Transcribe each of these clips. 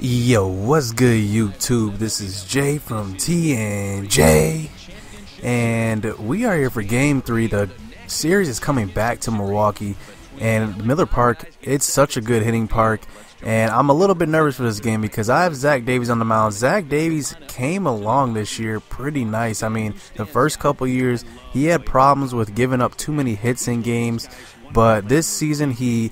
Yo, what's good, YouTube? This is Jay from TNJ, and we are here for Game 3. The series is coming back to Milwaukee, and Miller Park, it's such a good hitting park, and I'm a little bit nervous for this game because I have Zach Davies on the mound. Zach Davies came along this year pretty nice. I mean, the first couple years, he had problems with giving up too many hits in games, but this season, he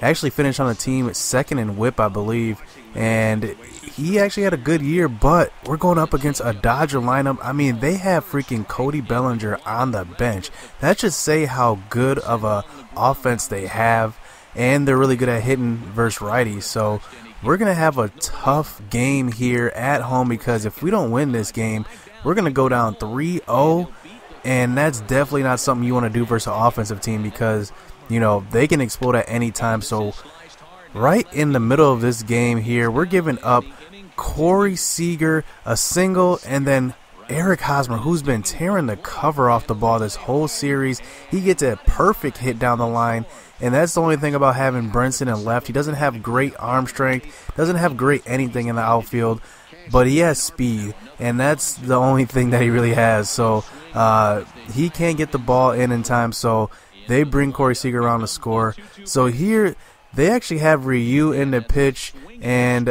actually finished on the team at second in whip, I believe, and he actually had a good year. But we're going up against a Dodger lineup. I mean, they have freaking Cody Bellinger on the bench. That should say how good of a offense they have, and they're really good at hitting versus righties. So we're going to have a tough game here at home, because if we don't win this game, we're going to go down 3-0, and that's definitely not something you want to do versus an offensive team, because you know, they can explode at any time. So right in the middle of this game here, we're giving up Corey Seager a single, and then Eric Hosmer, who's been tearing the cover off the ball this whole series. He gets a perfect hit down the line, and that's the only thing about having Brinson in left. He doesn't have great arm strength, doesn't have great anything in the outfield, but he has speed, and that's the only thing that he really has. So he can't get the ball in time, so they bring Corey Seager around to score. So here, they actually have Ryu in the pitch. And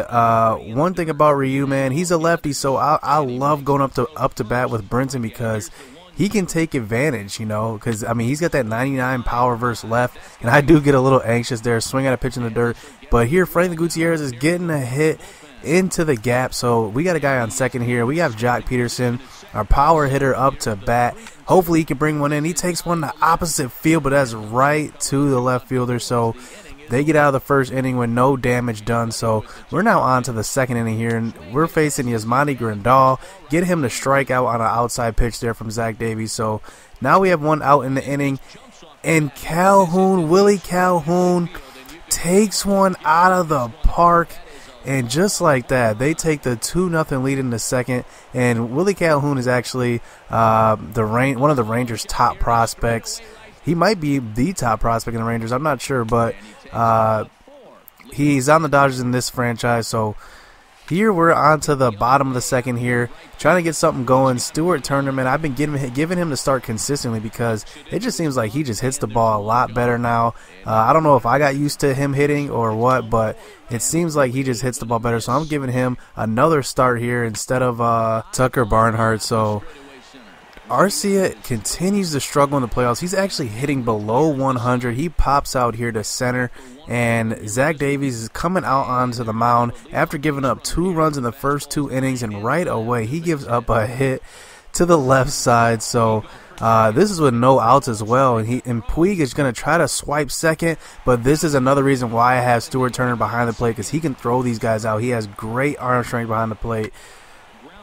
one thing about Ryu, man, he's a lefty, so I love going up to bat with Brinson, because he can take advantage, you know, because, I mean, he's got that 99 power versus left, and I do get a little anxious there, swing at a pitch in the dirt. But here, Franklin Gutierrez is getting a hit into the gap, so we got a guy on second here. We have Jock Peterson, our power hitter, up to bat. Hopefully he can bring one in. He takes one to opposite field, but that's right to the left fielder. So they get out of the first inning with no damage done. So we're now on to the second inning here, and we're facing Yasmani Grandal. Get him to strike out on an outside pitch there from Zach Davies. So now we have one out in the inning, and Willie Calhoun takes one out of the park. And just like that, they take the 2-0 lead in the second. And Willie Calhoun is actually one of the Rangers' top prospects. He might be the top prospect in the Rangers. I'm not sure, but he's on the Dodgers in this franchise. So here we're on to the bottom of the second here, trying to get something going. Stuart Tournament, I've been giving him to start consistently, because it just seems like he just hits the ball a lot better now. I don't know if I got used to him hitting or what, but it seems like he just hits the ball better. So I'm giving him another start here instead of Tucker Barnhart. So Arcia continues to struggle in the playoffs. He's actually hitting below 100. He pops out here to center, and Zach Davies is coming out onto the mound after giving up 2 runs in the first 2 innings, and right away he gives up a hit to the left side. So this is with no outs as well, and Puig is going to try to swipe second, but this is another reason why I have Stuart Turner behind the plate, because he can throw these guys out. He has great arm strength behind the plate.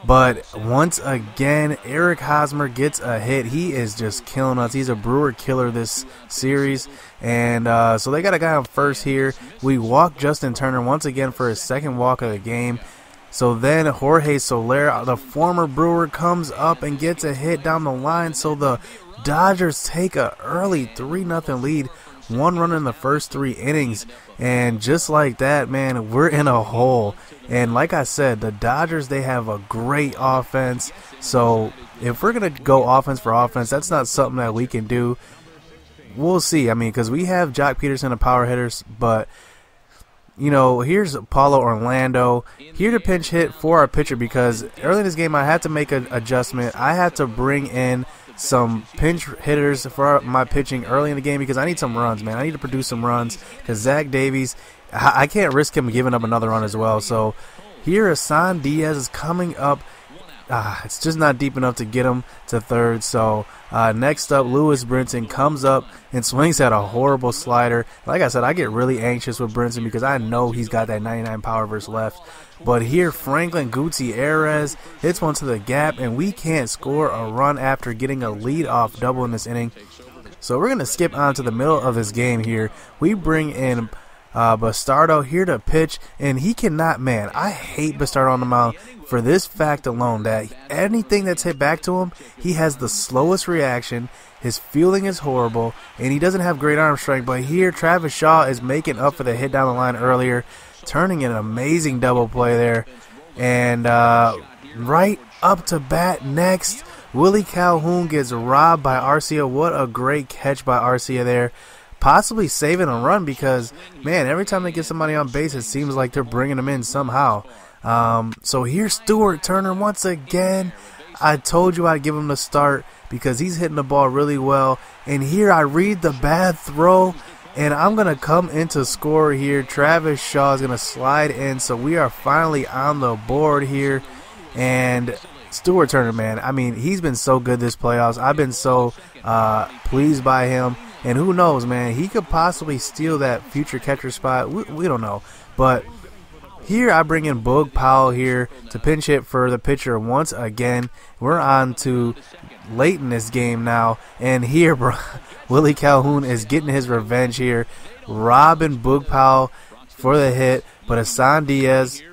But once again, Eric Hosmer gets a hit. He is just killing us. He's a Brewer killer this series. And so they got a guy on first here. We walk Justin Turner once again for his second walk of the game. So then Jorge Soler, the former Brewer, comes up and gets a hit down the line. So the Dodgers take a early 3-0 lead. 1 run in the first 3 innings, and just like that, man, we're in a hole. And like I said, the Dodgers, they have a great offense. So if we're going to go offense for offense, that's not something that we can do. We'll see. I mean, because we have Jock Peterson and power hitters, but you know, here's Paulo Orlando here to pinch hit for our pitcher, because early in this game I had to make an adjustment. I had to bring in some pinch hitters for my pitching early in the game, because I need some runs, man. I need to produce some runs, because Zach Davies, I can't risk him giving up another run as well. So here Hassan Diaz is coming up. It's just not deep enough to get him to third. So next up, Lewis Brinson comes up and swings at a horrible slider. Like I said, I get really anxious with Brinson, because I know he's got that 99 power versus left. But here, Franklin Gutierrez hits one to the gap, and we can't score a run after getting a lead-off double in this inning. So we're going to skip on to the middle of this game here. We bring in Bastardo here to pitch, and he cannot, man, I hate Bastardo on the mound for this fact alone, that anything that's hit back to him, he has the slowest reaction. His fielding is horrible, and he doesn't have great arm strength. But here, Travis Shaw is making up for the hit down the line earlier. turning an amazing double play there. And right up to bat next, Willie Calhoun gets robbed by Arcia. What a great catch by Arcia there. Possibly saving a run because, man, every time they get somebody on base, it seems like they're bringing them in somehow. So here's Stuart Turner once again. I told you I'd give him the start because he's hitting the ball really well. And here I read the bad throw, and I'm going to come into score here. Travis Shaw is going to slide in, so we are finally on the board here. And Stuart Turner, man, I mean, he's been so good this playoffs. I've been so pleased by him. And who knows, man, he could possibly steal that future catcher spot. We don't know. But here I bring in Boog Powell here to pinch hit for the pitcher once again. We're on to late in this game now. And here, bro, Willie Calhoun is getting his revenge here. Robbing Boog Powell for the hit. But Hassan Diaz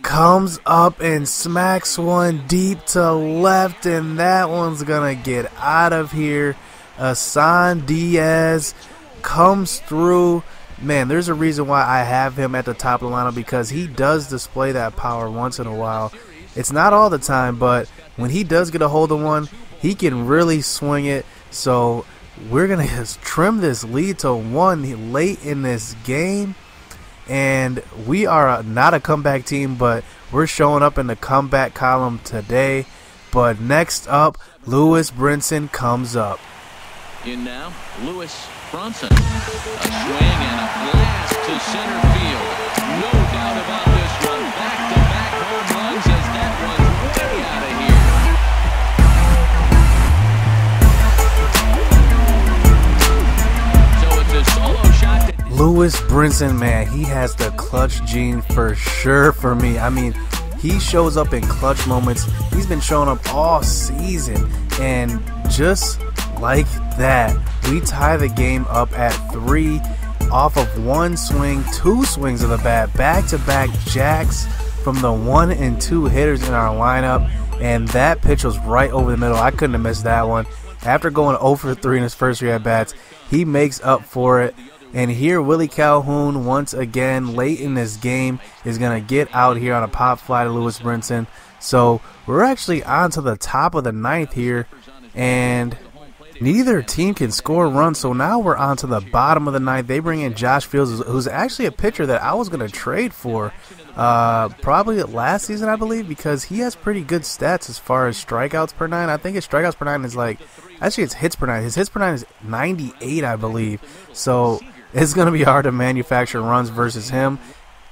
comes up and smacks one deep to left. And that one's going to get out of here. Hassan Diaz comes through. Man, there's a reason why I have him at the top of the lineup, because he does display that power once in a while. It's not all the time, but when he does get a hold of one, he can really swing it. So we're going to trim this lead to 1 late in this game. And we are not a comeback team, but we're showing up in the comeback column today. But next up, Lewis Brinson comes up. In now, Lewis Brinson. A swing and a blast to center field. No doubt about this one. Back-to-back home runs as that one's way out of here. So it's a solo shot. Lewis Brinson, man, he has the clutch gene for sure for me. I mean, he shows up in clutch moments. He's been showing up all season. And just like that, we tie the game up at 3 off of 1 swing, 2 swings of the bat, back-to-back jacks from the 1 and 2 hitters in our lineup, and that pitch was right over the middle. I couldn't have missed that one. After going 0 for 3 in his first 3 at-bats, he makes up for it. And here, Willie Calhoun, once again, late in this game, is going to get out here on a pop fly to Lewis Brinson. So we're actually on to the top of the 9th here, and neither team can score runs, so now we're on to the bottom of the 9th. They bring in Josh Fields, who's actually a pitcher that I was going to trade for probably last season, I believe, because he has pretty good stats as far as strikeouts per 9. I think his strikeouts per 9 is like, actually it's hits per 9. His hits per 9 is 98, I believe. So it's going to be hard to manufacture runs versus him.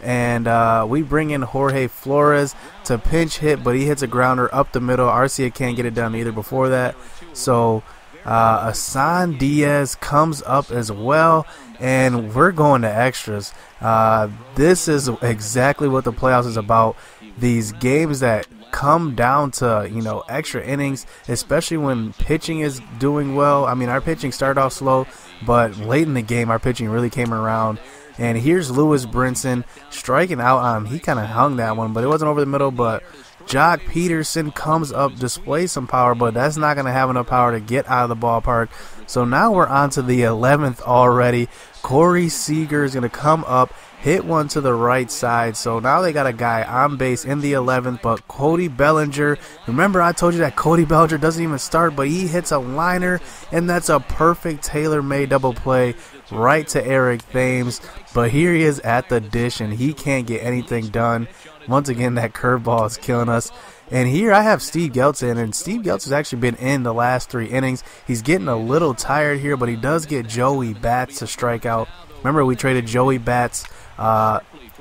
And we bring in Jorge Flores to pinch hit, but he hits a grounder up the middle. Arcia can't get it done either before that. So Hassan Diaz comes up as well, and we're going to extras. This is exactly what the playoffs is about. These games that come down to, you know, extra innings, especially when pitching is doing well. I mean, our pitching started off slow, but late in the game, our pitching really came around. And here's Lewis Brinson striking out on him. He kind of hung that one, but it wasn't over the middle. But Jock Peterson comes up, displays some power, but that's not going to have enough power to get out of the ballpark. So now we're on to the 11th already. Corey Seager is going to come up, hit one to the right side. So now they got a guy on base in the 11th, but Cody Bellinger. Remember, I told you that Cody Bellinger doesn't even start, but he hits a liner, and that's a perfect tailor-made double play right to Eric Thames. But here he is at the dish, and he can't get anything done. Once again, that curveball is killing us. And here I have Steve Geltz in, and Steve Geltz has actually been in the last 3 innings. He's getting a little tired here, but he does get Joey Bats to strike out. Remember, we traded Joey Bats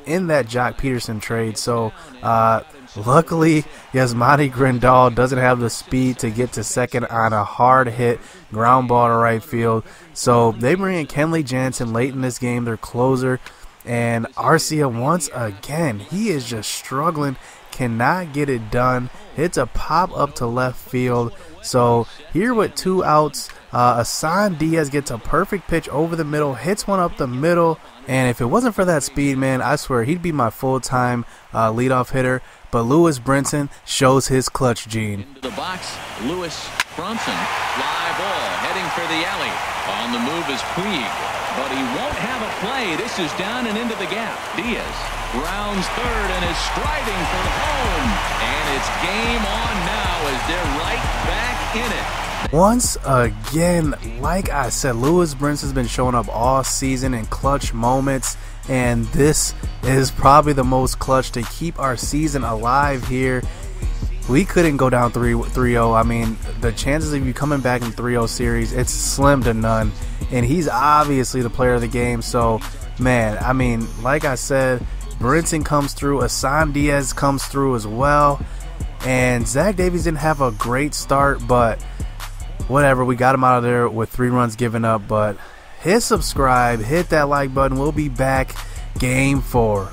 in that Jock Peterson trade. So luckily, Yasmani Grandal doesn't have the speed to get to second on a hard hit ground ball to right field. So they bring in Kenley Jansen late in this game, their closer. And Arcia, once again, he is just struggling, cannot get it done. Hits a pop up to left field. So here with 2 outs, Hassan Diaz gets a perfect pitch over the middle, hits one up the middle. And if it wasn't for that speed, man, I swear he'd be my full-time leadoff hitter. But Lewis Brinson shows his clutch gene. Into the box, Lewis Brinson. Fly ball heading for the alley. On the move is Puig. but he won't have a play. This is down and into the gap. Diaz rounds third and is striding for home. And it's game on now as they're right back in it. Once again, like I said, Brinson's been showing up all season in clutch moments, and this is probably the most clutch to keep our season alive here. We couldn't go down 3-0. I mean, the chances of you coming back in 3-0 series, it's slim to none, and he's obviously the player of the game. So, man, I mean, like I said, Brinson comes through, Asan Diaz comes through as well, and Zach Davies didn't have a great start, but whatever, we got him out of there with 3 runs given up. But hit subscribe, hit that like button. We'll be back game 4.